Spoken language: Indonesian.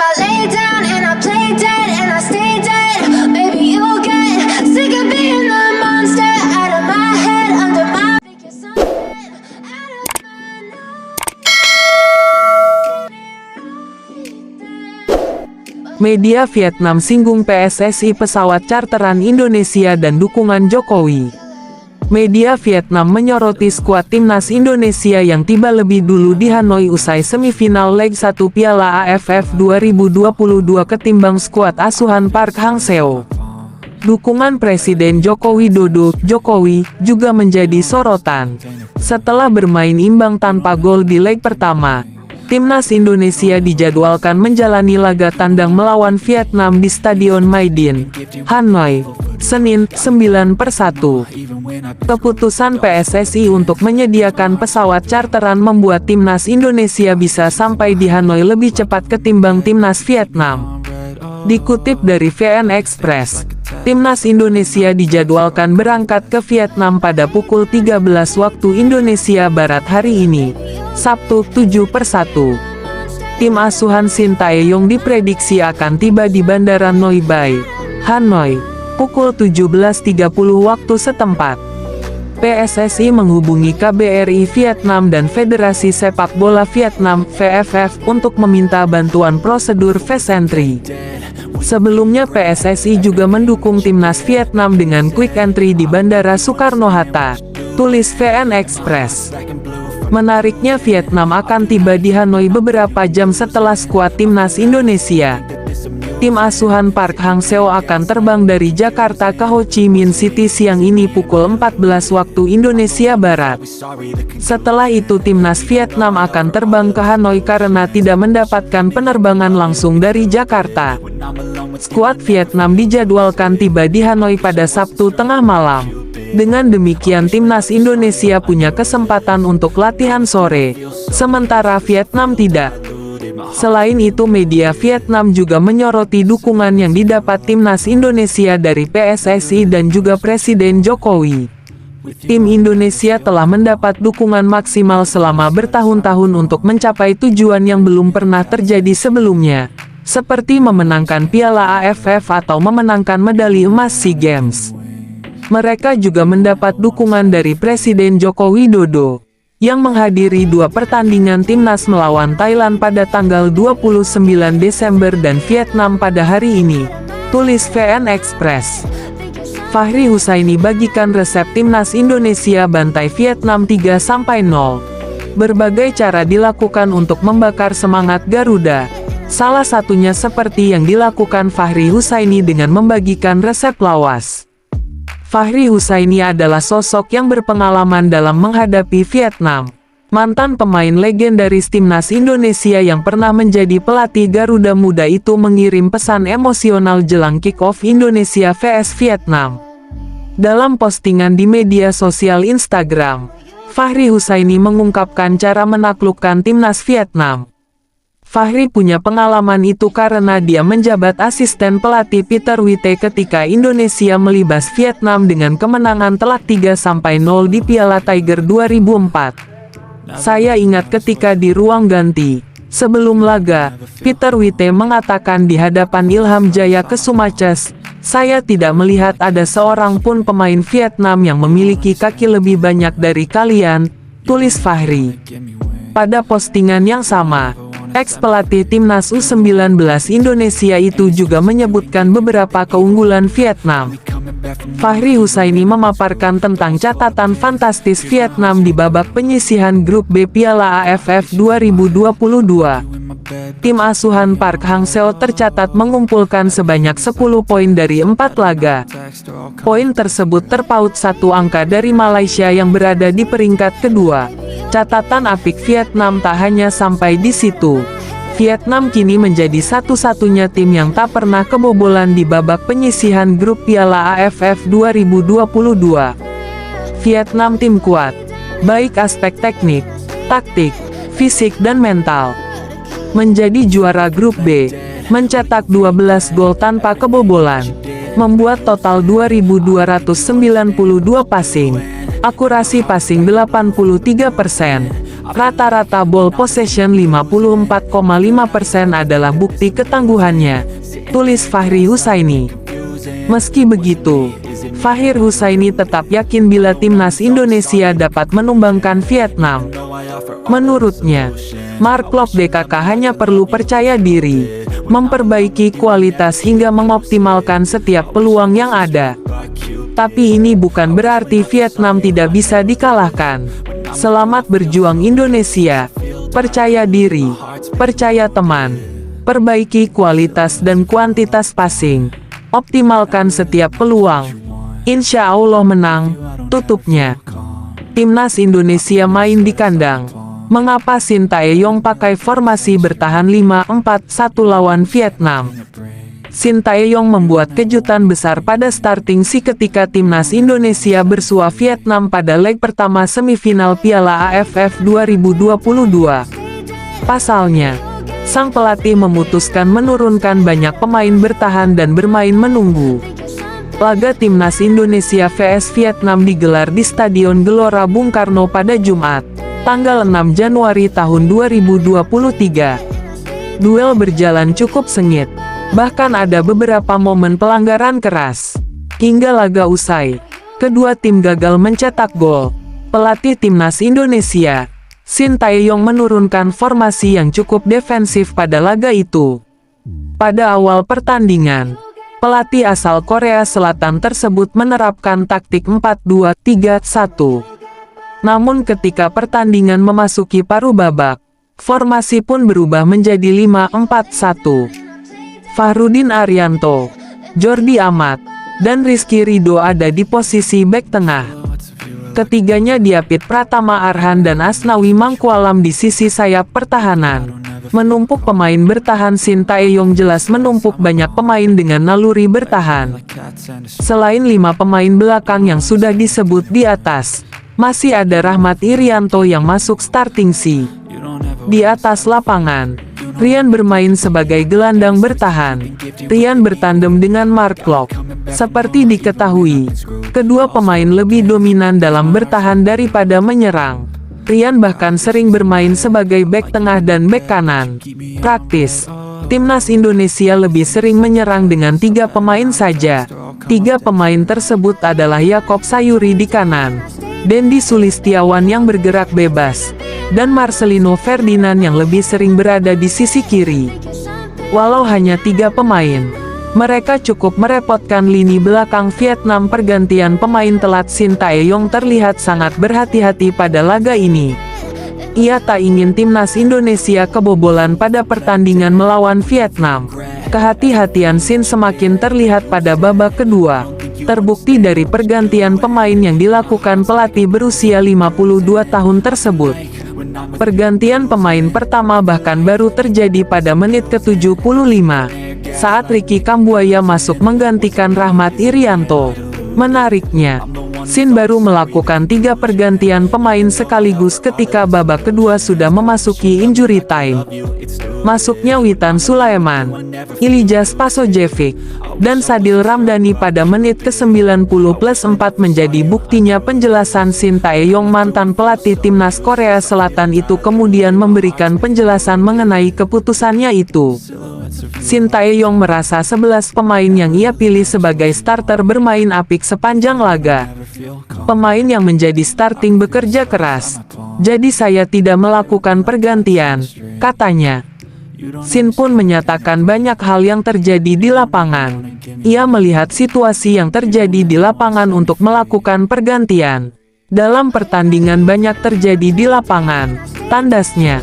I lay down and I play dead and I stay dead. Maybe you'll get sick of being the monster out of my head, under my think you're something out of my nose. Media Vietnam singgung PSSI pesawat charteran Indonesia dan dukungan Jokowi. Media Vietnam menyoroti skuad timnas Indonesia yang tiba lebih dulu di Hanoi usai semifinal leg 1 Piala AFF 2022 ketimbang skuad asuhan Park Hang-seo. Dukungan Presiden Joko Widodo, Jokowi, juga menjadi sorotan. Setelah bermain imbang tanpa gol di leg pertama, timnas Indonesia dijadwalkan menjalani laga tandang melawan Vietnam di Stadion Maidin, Hanoi, Senin, 9/1. Keputusan PSSI untuk menyediakan pesawat charteran membuat timnas Indonesia bisa sampai di Hanoi lebih cepat ketimbang timnas Vietnam. Dikutip dari VN Express, timnas Indonesia dijadwalkan berangkat ke Vietnam pada pukul 13 waktu Indonesia Barat hari ini, Sabtu, 7/1. Tim asuhan Shin Tae-yong diprediksi akan tiba di Bandara Noi Bai, Hanoi, pukul 17.30 waktu setempat. PSSI menghubungi KBRI Vietnam dan Federasi Sepak Bola Vietnam, VFF, untuk meminta bantuan prosedur visa entry. Sebelumnya PSSI juga mendukung timnas Vietnam dengan quick entry di Bandara Soekarno-Hatta, tulis VN Express. Menariknya Vietnam akan tiba di Hanoi beberapa jam setelah skuad timnas Indonesia. Tim asuhan Park Hang-seo akan terbang dari Jakarta ke Ho Chi Minh City siang ini pukul 14 waktu Indonesia Barat. Setelah itu timnas Vietnam akan terbang ke Hanoi karena tidak mendapatkan penerbangan langsung dari Jakarta. Skuad Vietnam dijadwalkan tiba di Hanoi pada Sabtu tengah malam. Dengan demikian timnas Indonesia punya kesempatan untuk latihan sore, sementara Vietnam tidak. Selain itu media Vietnam juga menyoroti dukungan yang didapat timnas Indonesia dari PSSI dan juga Presiden Jokowi. Tim Indonesia telah mendapat dukungan maksimal selama bertahun-tahun untuk mencapai tujuan yang belum pernah terjadi sebelumnya, seperti memenangkan Piala AFF atau memenangkan medali emas SEA Games. Mereka juga mendapat dukungan dari Presiden Joko Widodo, yang menghadiri 2 pertandingan timnas melawan Thailand pada tanggal 29 Desember dan Vietnam pada hari ini, tulis VN Express. Fahri Husaini bagikan resep timnas Indonesia bantai Vietnam 3-0. Berbagai cara dilakukan untuk membakar semangat Garuda. Salah satunya seperti yang dilakukan Fahri Husaini dengan membagikan resep lawas. Fahri Husaini adalah sosok yang berpengalaman dalam menghadapi Vietnam. Mantan pemain legendaris timnas Indonesia yang pernah menjadi pelatih Garuda Muda itu mengirim pesan emosional jelang kick-off Indonesia vs Vietnam. Dalam postingan di media sosial Instagram, Fahri Husaini mengungkapkan cara menaklukkan timnas Vietnam. Fahri punya pengalaman itu karena dia menjabat asisten pelatih Peter Witte ketika Indonesia melibas Vietnam dengan kemenangan telak 3-0 di Piala Tiger 2004. Saya ingat ketika di ruang ganti, sebelum laga, Peter Witte mengatakan di hadapan Ilham Jaya Kesumaces, "Saya tidak melihat ada seorang pun pemain Vietnam yang memiliki kaki lebih banyak dari kalian," tulis Fahri. Pada postingan yang sama, ex-pelatih timnas U19 Indonesia itu juga menyebutkan beberapa keunggulan Vietnam. Fahri Husaini memaparkan tentang catatan fantastis Vietnam di babak penyisihan grup B Piala AFF 2022. Tim asuhan Park Hang-seo tercatat mengumpulkan sebanyak 10 poin dari 4 laga. Poin tersebut terpaut 1 angka dari Malaysia yang berada di peringkat kedua. Catatan apik Vietnam tak hanya sampai di situ. Vietnam kini menjadi satu-satunya tim yang tak pernah kebobolan di babak penyisihan grup Piala AFF 2022. Vietnam tim kuat, baik aspek teknik, taktik, fisik dan mental. Menjadi juara grup B, mencetak 12 gol tanpa kebobolan, membuat total 2.292 passing, akurasi passing 83%, Rata-rata ball possession 54,5% adalah bukti ketangguhannya, tulis Fahri Husaini. Meski begitu, Fahri Husaini tetap yakin bila timnas Indonesia dapat menumbangkan Vietnam. Menurutnya, Mark Klok DKK hanya perlu percaya diri, memperbaiki kualitas hingga mengoptimalkan setiap peluang yang ada. Tapi ini bukan berarti Vietnam tidak bisa dikalahkan. Selamat berjuang Indonesia, percaya diri, percaya teman, perbaiki kualitas dan kuantitas passing, optimalkan setiap peluang. Insya Allah menang, tutupnya. Timnas Indonesia main di kandang. Mengapa Sintayong pakai formasi bertahan 5-4-1 lawan Vietnam? Sintayong membuat kejutan besar pada starting si ketika timnas Indonesia bersua Vietnam pada leg pertama semifinal Piala AFF 2022. Pasalnya, sang pelatih memutuskan menurunkan banyak pemain bertahan dan bermain menunggu. Laga timnas Indonesia vs Vietnam digelar di Stadion Gelora Bung Karno pada Jumat, tanggal 6 Januari tahun 2023. Duel berjalan cukup sengit. Bahkan ada beberapa momen pelanggaran keras. Hingga laga usai, kedua tim gagal mencetak gol. Pelatih timnas Indonesia, Sintayong menurunkan formasi yang cukup defensif pada laga itu. Pada awal pertandingan, pelatih asal Korea Selatan tersebut menerapkan taktik 4-2-3-1. Namun ketika pertandingan memasuki paruh babak, formasi pun berubah menjadi 5-4-1. Fahrudin Arianto, Jordi Amat, dan Rizky Ridho ada di posisi bek tengah. Ketiganya diapit Pratama Arhan dan Asnawi Mangkualam di sisi sayap pertahanan. Menumpuk pemain bertahan Sintayong jelas menumpuk banyak pemain dengan naluri bertahan. Selain 5 pemain belakang yang sudah disebut di atas, masih ada Rahmat Irianto yang masuk starting si. Di atas lapangan, Rian bermain sebagai gelandang bertahan. Rian bertandem dengan Mark Klok. Seperti diketahui, kedua pemain lebih dominan dalam bertahan daripada menyerang. Rian bahkan sering bermain sebagai bek tengah dan bek kanan. Praktis, timnas Indonesia lebih sering menyerang dengan 3 pemain saja. 3 pemain tersebut adalah Yaakob Sayuri di kanan, Dendi Sulistiawan yang bergerak bebas, dan Marcelino Ferdinand yang lebih sering berada di sisi kiri. Walau hanya 3 pemain, mereka cukup merepotkan lini belakang Vietnam. Pergantian pemain telat Sintayong terlihat sangat berhati-hati pada laga ini. Ia tak ingin timnas Indonesia kebobolan pada pertandingan melawan Vietnam. Kehati-hatian Sin semakin terlihat pada babak kedua. Terbukti dari pergantian pemain yang dilakukan pelatih berusia 52 tahun tersebut. Pergantian pemain pertama bahkan baru terjadi pada menit ke-75, saat Ricky Kambuaya masuk menggantikan Rahmat Irianto. Menariknya, Sin baru melakukan 3 pergantian pemain sekaligus ketika babak kedua sudah memasuki injury time. Masuknya Witan Sulaiman, Ilyas Pasojevic, dan Sadil Ramdhani pada menit ke-90+4 menjadi buktinya penjelasan Sintayong. Mantan pelatih timnas Korea Selatan itu kemudian memberikan penjelasan mengenai keputusannya itu. Sintayong merasa 11 pemain yang ia pilih sebagai starter bermain apik sepanjang laga. Pemain yang menjadi starting bekerja keras. Jadi saya tidak melakukan pergantian, katanya. Sin pun menyatakan banyak hal yang terjadi di lapangan. Ia melihat situasi yang terjadi di lapangan untuk melakukan pergantian. Dalam pertandingan banyak terjadi di lapangan, tandasnya.